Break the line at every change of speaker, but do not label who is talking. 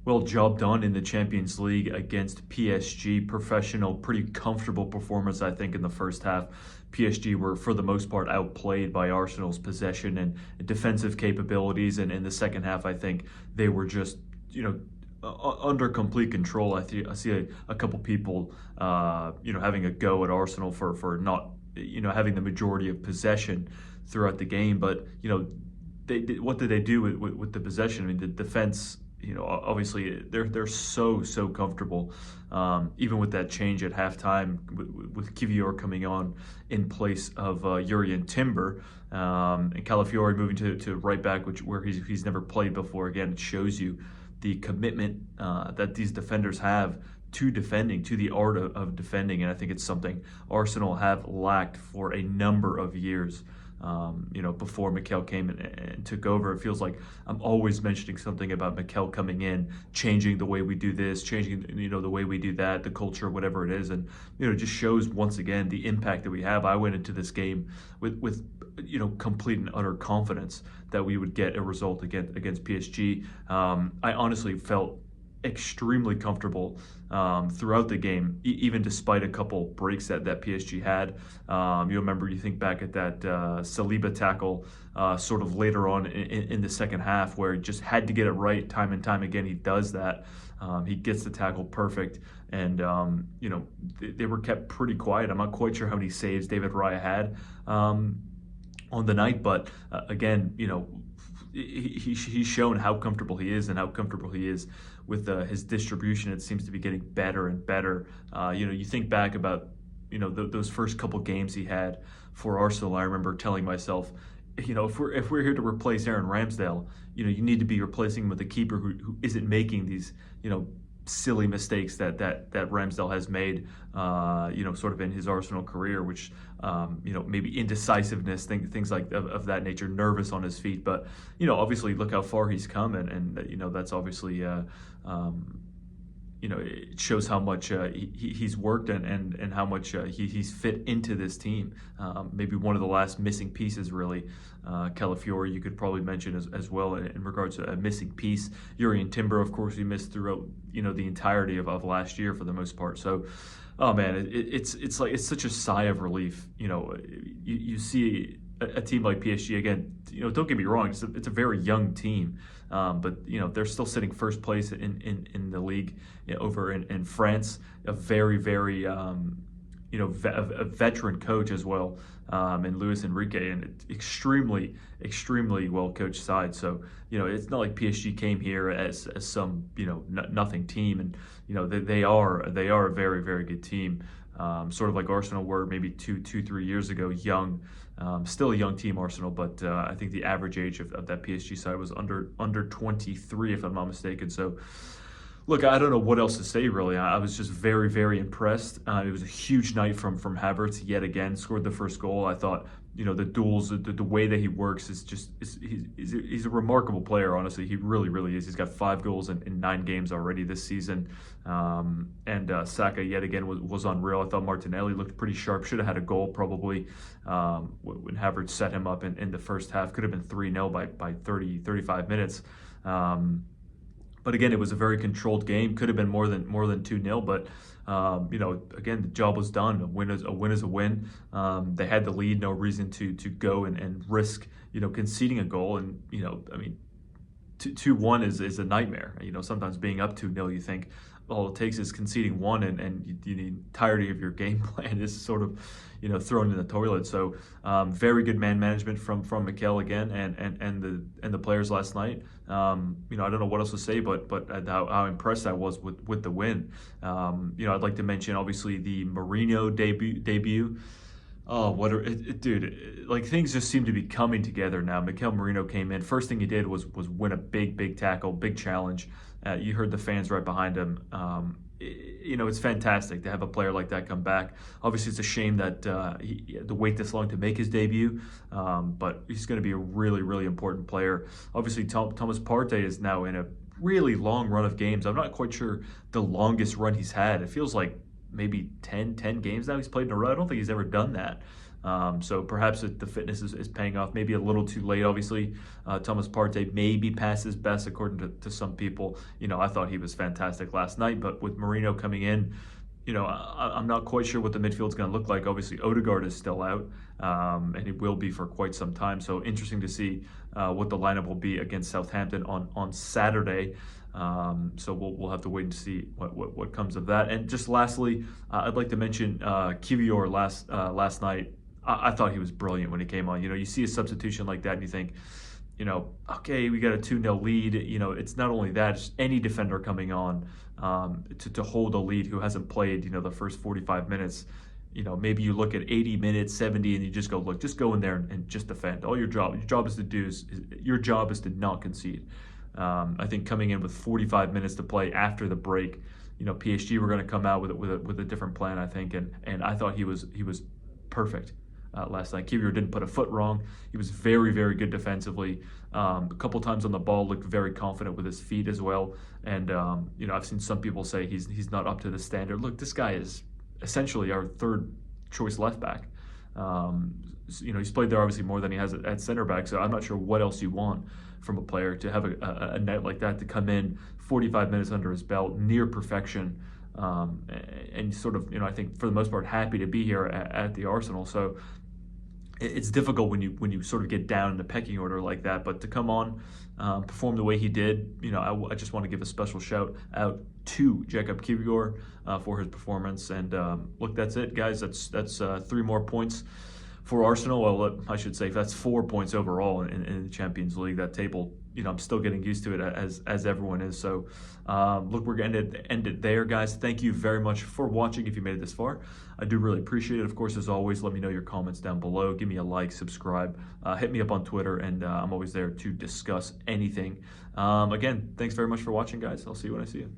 Well, job done in the Champions League against PSG. Professional, pretty comfortable performance, I think, in the first half. PSG were, for the most part, outplayed by Arsenal's possession and defensive capabilities. And in the second half, I think they were just, under complete control. I see a couple people, having a go at Arsenal for not, having the majority of possession throughout the game. But, what did they do with the possession? I mean, the defense, obviously they're so comfortable. Even with that change at halftime with Kivior coming on in place of Jurrien Timber, and Calafiori moving to right back, where he's never played before. Again, it shows you the commitment that these defenders have to defending, to the art of defending, and I think it's something Arsenal have lacked for a number of years. Before Mikel came and took over. It feels like I'm always mentioning something about Mikel coming in, changing the way we do this, changing, the way we do that, the culture, whatever it is. And, it just shows once again the impact that we have. I went into this game with complete and utter confidence that we would get a result against PSG. I honestly felt extremely comfortable throughout the game, even despite a couple breaks that PSG had. You think back at that Saliba tackle sort of later on in the second half, where he just had to get it right time and time again. He does that. He gets the tackle perfect, and they were kept pretty quiet. I'm not quite sure how many saves David Raya had on the night, but again, he's shown how comfortable he is and how comfortable he is with his distribution. It seems to be getting better and better. You think back about those first couple games he had for Arsenal. I remember telling myself, if we're here to replace Aaron Ramsdale, you need to be replacing him with a keeper who isn't making these silly mistakes that Ramsdale has made, sort of in his Arsenal career, which, maybe indecisiveness, things like of that nature, nervous on his feet. But, obviously look how far he's come, and that's obviously, it shows how much he's worked and how much he's fit into this team. Maybe one of the last missing pieces, really. Calafiori, you could probably mention as well in regards to a missing piece. Jurrien Timber, of course, he missed throughout the entirety of last year for the most part. So, oh man, it's such a sigh of relief. You see a team like PSG again. Don't get me wrong, it's a very young team, but they're still sitting first place in the league over in France. A very a veteran coach as well, in Luis Enrique, and extremely well coached side. So it's not like PSG came here as some nothing team, and they are a very good team. Sort of like Arsenal were maybe 3 years ago, young, still a young team, Arsenal, but I think the average age of that PSG side was under 23, if I'm not mistaken. So, look, I don't know what else to say, really. I was just very impressed. It was a huge night from Havertz, yet again, scored the first goal. I thought, the duels, the way that he works is just, he's a remarkable player, honestly. He really is. He's got 5 goals in 9 games already this season. And Saka, yet again, was unreal. I thought Martinelli looked pretty sharp. Should have had a goal, probably, when Havertz set him up in the first half. Could have been 3-0 by 35 minutes. But again, it was a very controlled game. Could have been more than 2-0, but again, the job was done. A win is a win. They had the lead, no reason to go and risk conceding a goal. And 2-1 is a nightmare. Sometimes being up 2-0, you think all it takes is conceding one, and the entirety of your game plan is sort of thrown in the toilet. So very good man management from Mikel again, and the players last night. I don't know what else to say, but how impressed I was with the win. I'd like to mention obviously the Mourinho debut. Oh, dude! Like, things just seem to be coming together now. Mikel Mourinho came in. First thing he did was win a big tackle, big challenge. You heard the fans right behind him. It's fantastic to have a player like that come back. Obviously, it's a shame that he had to wait this long to make his debut, but he's going to be a really important player. Obviously, Thomas Partey is now in a really long run of games. I'm not quite sure the longest run he's had. It feels like maybe 10 games now he's played in a row. I don't think he's ever done that. So perhaps the fitness is paying off. Maybe a little too late, obviously. Thomas Partey may be past his best, according to some people. I thought he was fantastic last night, but with Marino coming in, I'm not quite sure what the midfield's going to look like. Obviously, Odegaard is still out, and he will be for quite some time. So interesting to see what the lineup will be against Southampton on Saturday. So we'll have to wait and see what comes of that. And just lastly, I'd like to mention Kivior last night. I thought he was brilliant when he came on. You see a substitution like that and you think, okay, we got a 2-0 lead. It's not only that, it's any defender coming on to hold a lead who hasn't played, the first 45 minutes. Maybe you look at 80 minutes, 70, and you just go, look, just go in there and just defend. All your job is to do your job is to not concede. I think coming in with 45 minutes to play after the break, PSG were going to come out with a different plan, I think, and I thought he was perfect. Last night, Kivior didn't put a foot wrong. He was very, very good defensively. A couple times on the ball, looked very confident with his feet as well. And I've seen some people say he's not up to the standard. Look, this guy is essentially our third choice left back. He's played there obviously more than he has at center back. So I'm not sure what else you want from a player to have a net like that to come in 45 minutes under his belt, near perfection. And sort of, I think for the most part, happy to be here at the Arsenal. So it's difficult when you sort of get down in the pecking order like that. But to come on, perform the way he did, I just want to give a special shout out to Jacob Kivior for his performance. And look, that's it, guys. That's 3 more points for Arsenal. Well, I should say that's 4 points overall in the Champions League. That table, I'm still getting used to it as everyone is. So, look, we're going to end it there, guys. Thank you very much for watching. If you made it this far, I do really appreciate it. Of course, as always, let me know your comments down below. Give me a like, subscribe, hit me up on Twitter, and I'm always there to discuss anything. Again, thanks very much for watching, guys. I'll see you when I see you.